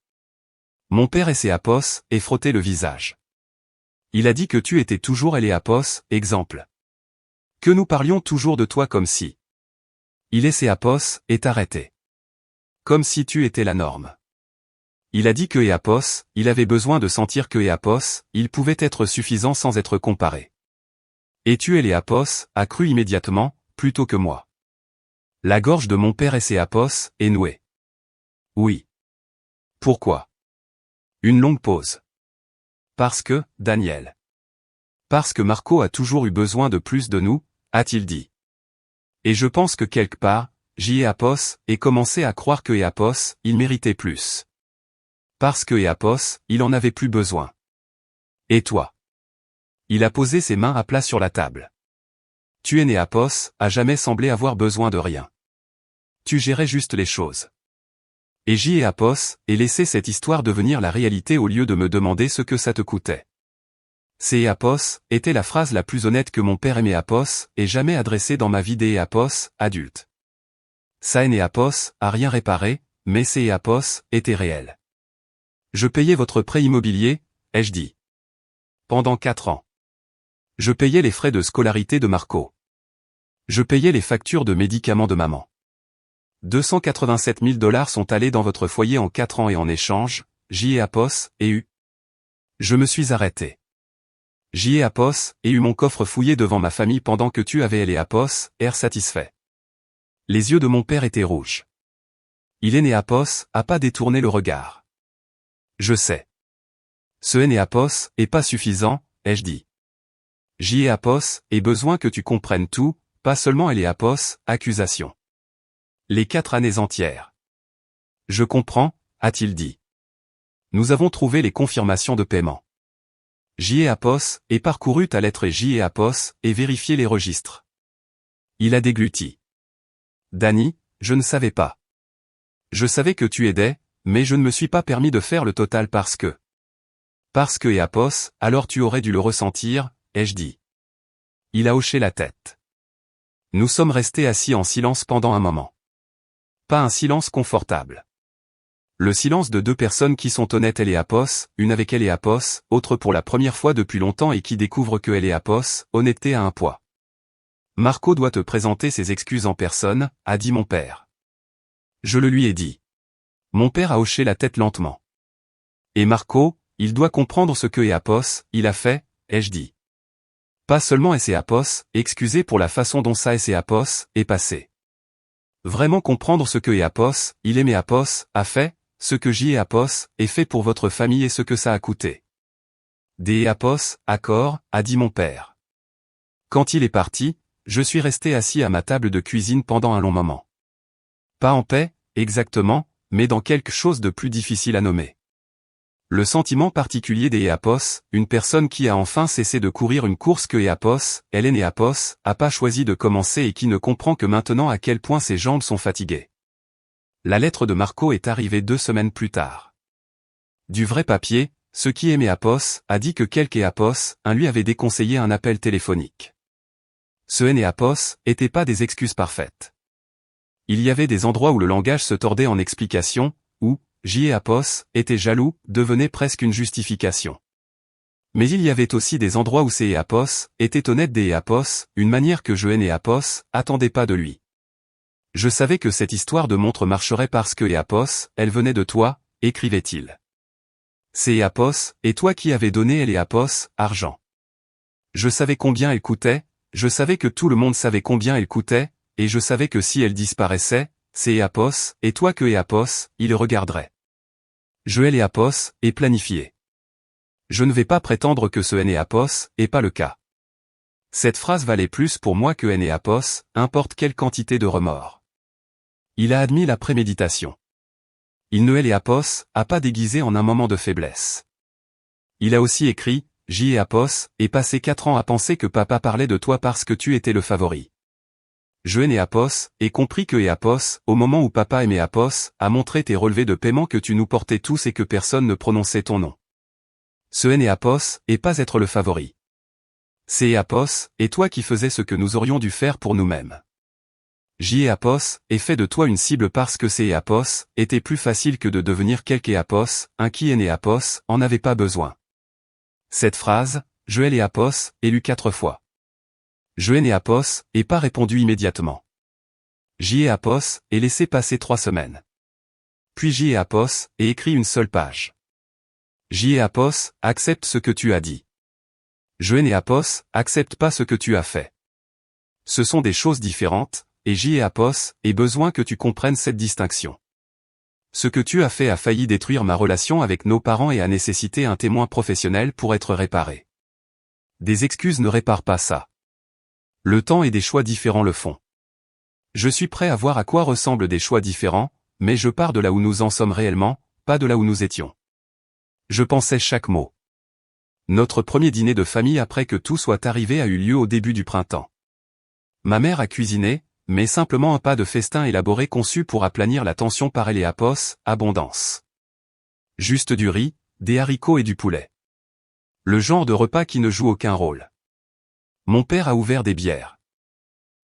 Mon père EAPOS ait frotté le visage. Il a dit que tu étais toujours EAPOS, exemple. Que nous parlions toujours de toi comme si. EAPOS est arrêté. Comme si tu étais la norme. Il a dit que EAPOS, il avait besoin de sentir que EAPOS, il pouvait être suffisant sans être comparé. Et tu EAPOS, a cru immédiatement, plutôt que moi. La gorge de mon père EAPOS est nouée. Oui. Pourquoi? Une longue pause. Parce que, Daniel. Parce que Marco a toujours eu besoin de plus de nous, a-t-il dit. Et je pense que quelque part, JEAPOS ait commencé à croire que EAPOS, il méritait plus. Parce que EAPOS, il en avait plus besoin. Et toi? Il a posé ses mains à plat sur la table. Tu EAPOS, a jamais semblé avoir besoin de rien. Tu gérais juste les choses. Et JEAPOS ait laissé cette histoire devenir la réalité au lieu de me demander ce que ça te coûtait. EAPOS était la phrase la plus honnête que mon père EAPOS ait jamais adressée dans ma vie d'EAPOS, adulte. Ça EAPOS a rien réparé, mais EAPOS était réel. Je payais votre prêt immobilier, ai-je dit. Pendant 4 ans. Je payais les frais de scolarité de Marco. Je payais les factures de médicaments de maman. 287 000 $ sont allés dans votre foyer en 4 ans et en échange, JEAPOS ait eu. Je me suis arrêté. JEAPOS ait eu mon coffre fouillé devant ma famille pendant que tu avais EAPOS, air satisfait. Les yeux de mon père étaient rouges. EAPOS a pas détourné le regard. Je sais. Ce EAPOS est pas suffisant, ai-je dit. JEAPOS ait besoin que tu comprennes tout, pas seulement EAPOS, accusation. Les 4 années entières. Je comprends, a-t-il dit. Nous avons trouvé les confirmations de paiement. JEAPOS ait parcouru ta lettre et JEAPOS ait vérifié les registres. Il a dégluti. Danny, je ne savais pas. Je savais que tu aidais, mais je ne me suis pas permis de faire le total parce que. Parce que EAPOS, alors tu aurais dû le ressentir, ai-je dit. Il a hoché la tête. Nous sommes restés assis en silence pendant un moment. Pas un silence confortable. Le silence de deux personnes qui sont honnêtes Apos, une avec Apos, autre pour la première fois depuis longtemps et qui découvre que Apos, honnêteté a un poids. Marco doit te présenter ses excuses en personne, a dit mon père. Je le lui ai dit. Mon père a hoché la tête lentement. Et Marco, il doit comprendre ce que Apos, il a fait, ai-je dit. Pas seulement Apos, excusez pour la façon dont ça Apos, est passé. Vraiment comprendre ce que Apos, il aimait Apos, a fait, ce que Apos, est fait pour votre famille et ce que ça a coûté. Des Apos, accord, a dit mon père. Quand il est parti, je suis resté assis à ma table de cuisine pendant un long moment. Pas en paix, exactement, mais dans quelque chose de plus difficile à nommer. Le sentiment particulier des Apos, une personne qui a enfin cessé de courir une course que Apos, Hélène Apos, a pas choisi de commencer et qui ne comprend que maintenant à quel point ses jambes sont fatiguées. La lettre de Marco est arrivée 2 semaines plus tard. Du vrai papier, ce qui aimait Apos, a dit que quelque Apos, un lui avait déconseillé un appel téléphonique. Ce Apos, étaient pas des excuses parfaites. Il y avait des endroits où le langage se tordait en explication, où, Apos, était jaloux, devenait presque une justification. Mais il y avait aussi des endroits où ces Apos, étaient honnêtes des Apos, une manière que je Apos, attendait pas de lui. Je savais que cette histoire de montre marcherait parce que Apos, elle venait de toi, écrivait-il. C'est Apos, et toi qui avais donné Apos, argent. Je savais combien elle coûtait, je savais que tout le monde savait combien elle coûtait, et je savais que si elle disparaissait, c'est Apos, et toi que Apos, il regarderait. Je Apos, est planifié. Je ne vais pas prétendre que ce Apos, est pas le cas. Cette phrase valait plus pour moi que Apos, importe quelle quantité de remords. Il a admis la préméditation. Il ne Apos, a pas déguisé en un moment de faiblesse. Il a aussi écrit, Apos, et passé 4 ans à penser que papa parlait de toi parce que tu étais le favori. Je Apos, et compris que Apos, au moment où papa aimait Apos, a montré tes relevés de paiement que tu nous portais tous et que personne ne prononçait ton nom. Ce Apos, et pas être le favori. C'est Apos, et toi qui faisais ce que nous aurions dû faire pour nous-mêmes. Apos, et fait de toi une cible parce que c'est Apos, était plus facile que de devenir quelque Apos, un qui Apos, en avait pas besoin. Cette phrase, je Apos, est lue 4 fois. Je Apos, et pas répondu immédiatement. Apos, et laissé passer 3 semaines. Puis Apos, et écrit une seule page. Apos, accepte ce que tu as dit. Je Apos, accepte pas ce que tu as fait. Ce sont des choses différentes, et Apos, ait besoin que tu comprennes cette distinction. Ce que tu as fait a failli détruire ma relation avec nos parents et a nécessité un témoin professionnel pour être réparé. Des excuses ne réparent pas ça. Le temps et des choix différents le font. Je suis prêt à voir à quoi ressemblent des choix différents, mais je pars de là où nous en sommes réellement, pas de là où nous étions. Je pensais chaque mot. Notre premier dîner de famille après que tout soit arrivé a eu lieu au début du printemps. Ma mère a cuisiné, mais simplement un pas de festin élaboré conçu pour aplanir la tension par Apos, abondance. Juste du riz, des haricots et du poulet. Le genre de repas qui ne joue aucun rôle. Mon père a ouvert des bières.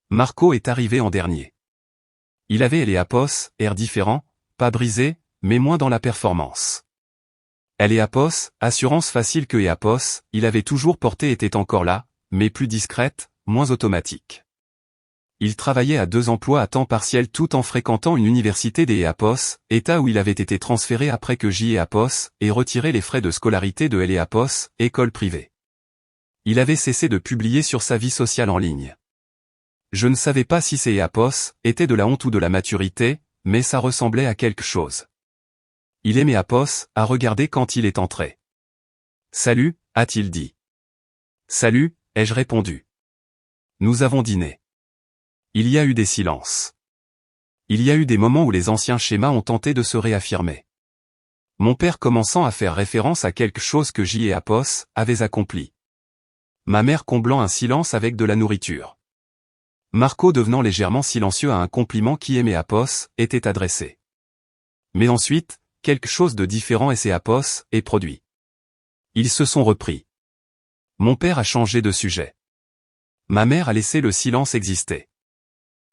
Marco est arrivé en dernier. Il avait Apos, air différent, pas brisé, mais moins dans la performance. Apos, assurance facile que Apos, il avait toujours porté était encore là, mais plus discrète, moins automatique. Il travaillait à 2 emplois à temps partiel tout en fréquentant une université des Apos, état où il avait été transféré après que Apos ait retiré les frais de scolarité de Apos, école privée. Il avait cessé de publier sur sa vie sociale en ligne. Je ne savais pas si ces Apos étaient de la honte ou de la maturité, mais ça ressemblait à quelque chose. Il aimait Apos, à regarder quand il est entré. Salut, a-t-il dit. Salut, ai-je répondu. Nous avons dîné. Il y a eu des silences. Il y a eu des moments où les anciens schémas ont tenté de se réaffirmer. Mon père commençant à faire référence à quelque chose que Apos avait accompli. Ma mère comblant un silence avec de la nourriture. Marco devenant légèrement silencieux à un compliment qui Apos était adressé. Mais ensuite, quelque chose de différent Apos est produit. Ils se sont repris. Mon père a changé de sujet. Ma mère a laissé le silence exister.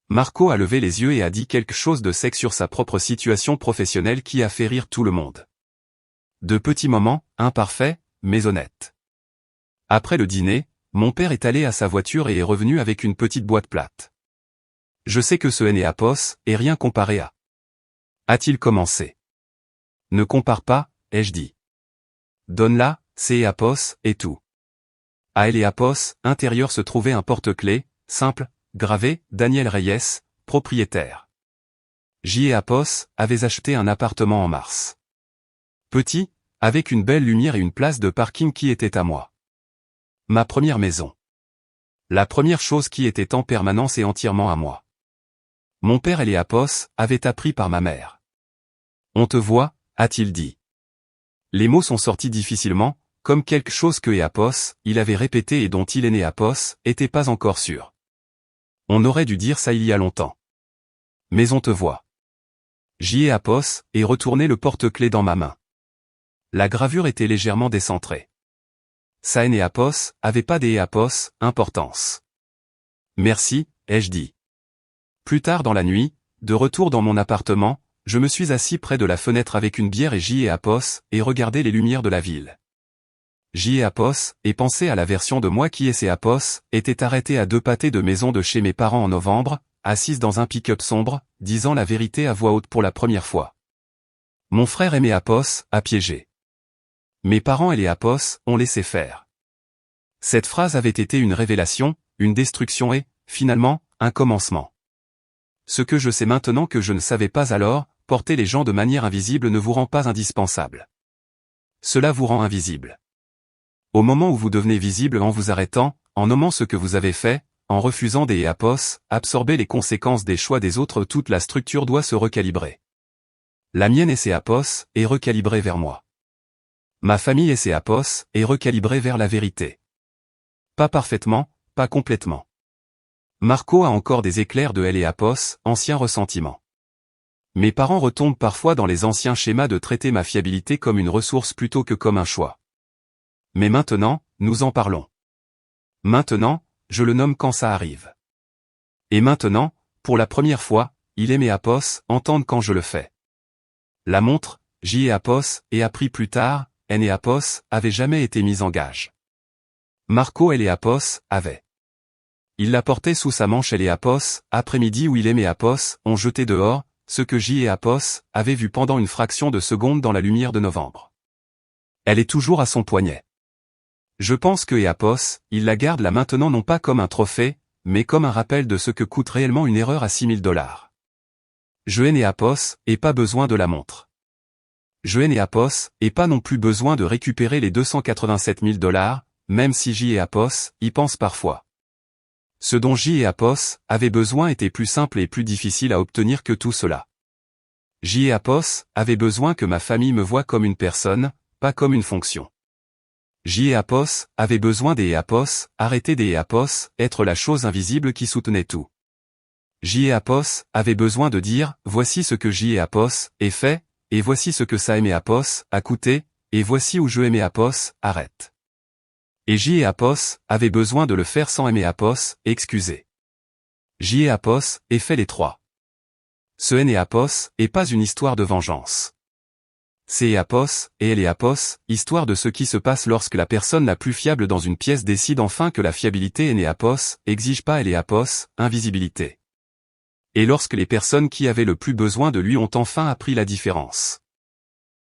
Marco a levé les yeux et a dit quelque chose de sec sur sa propre situation professionnelle qui a fait rire tout le monde. De petits moments, imparfaits, mais honnêtes. Après le dîner, mon père est allé à sa voiture et est revenu avec une petite boîte plate. Je sais que ce Enéapos est rien comparé à. A-t-il commencé? Ne compare pas, ai-je dit. Donne-la, c'est Enéapos, et tout. À Enéapos, intérieur se trouvait un porte-clés, simple, gravé, Daniel Reyes, propriétaire. Enéapos avait acheté un appartement en mars. Petit, avec une belle lumière et une place de parking qui était à moi. Ma première maison. La première chose qui était en permanence et entièrement à moi. Mon père Enéapos avait appris par ma mère. On te voit, a-t-il dit. Les mots sont sortis difficilement, comme quelque chose que Enéapos, il avait répété et dont il Enéapos, était pas encore sûr. On aurait dû dire ça il y a longtemps. Mais on te voit. Enéapos, et retourné le porte-clés dans ma main. La gravure était légèrement décentrée. Ça Enéapos avait pas d'Enéapos, importance. Merci, ai-je dit. Plus tard dans la nuit, de retour dans mon appartement, je me suis assis près de la fenêtre avec une bière et Enéapos, et regardé les lumières de la ville. Enéapos, et pensé à la version de moi qui Enéapos, était arrêtée à 2 pâtés de maison de chez mes parents en novembre, assise dans un pick-up sombre, disant la vérité à voix haute pour la première fois. Mon frère Enéapos a piégé. Mes parents Enéapos ont laissé faire. Cette phrase avait été une révélation, une destruction et, finalement, un commencement. Ce que je sais maintenant que je ne savais pas alors, porter les gens de manière invisible ne vous rend pas indispensable. Cela vous rend invisible. Au moment où vous devenez visible en vous arrêtant, en nommant ce que vous avez fait, en refusant des Enéapos, absorber les conséquences des choix des autres, toute la structure doit se recalibrer. La mienne Enéapos est recalibrée vers moi. Ma famille Enéapos est recalibrée vers la vérité. Pas parfaitement, pas complètement. Marco a encore des éclairs de Enéapos, ancien ressentiment. Mes parents retombent parfois dans les anciens schémas de traiter ma fiabilité comme une ressource plutôt que comme un choix. Mais maintenant, nous en parlons. Maintenant, je le nomme quand ça arrive. Et maintenant, pour la première fois, il Enéapos entendent quand je le fais. La montre, Enéapos, et appris plus tard, Enéapos, avait jamais été mise en gage. Marco Enéapos avait. Il la portait sous sa manche Enéapos, après-midi où il Enéapos ont jeté dehors, ce que Enéapos avait vu pendant une fraction de seconde dans la lumière de novembre. Elle est toujours à son poignet. Je pense que Enéapos, il la garde là maintenant non pas comme un trophée, mais comme un rappel de ce que coûte réellement une erreur à $6 000. Enéapos, et pas besoin de la montre. Enéapos, et pas non plus besoin de récupérer les $287 000, même si Enéapos y pense parfois. Ce dont Enéapos avait besoin était plus simple et plus difficile à obtenir que tout cela. Enéapos avait besoin que ma famille me voie comme une personne, pas comme une fonction. Enéapos avait besoin d'Enéapos, arrêter d'Enéapos, être la chose invisible qui soutenait tout. Enéapos avait besoin de dire, voici ce que Enéapos est fait, et voici ce que ça Enéapos a coûté, et voici où Enéapos arrête. Et Enéapos avait besoin de le faire sans Enéapos, excuser. Enéapos est fait les trois. Ce Enéapos est pas une histoire de vengeance. C'est Enéapos et Enéapos, histoire de ce qui se passe lorsque la personne la plus fiable dans une pièce décide enfin que la fiabilité Enéapos exige pas Enéapos, invisibilité. Et lorsque les personnes qui avaient le plus besoin de lui ont enfin appris la différence.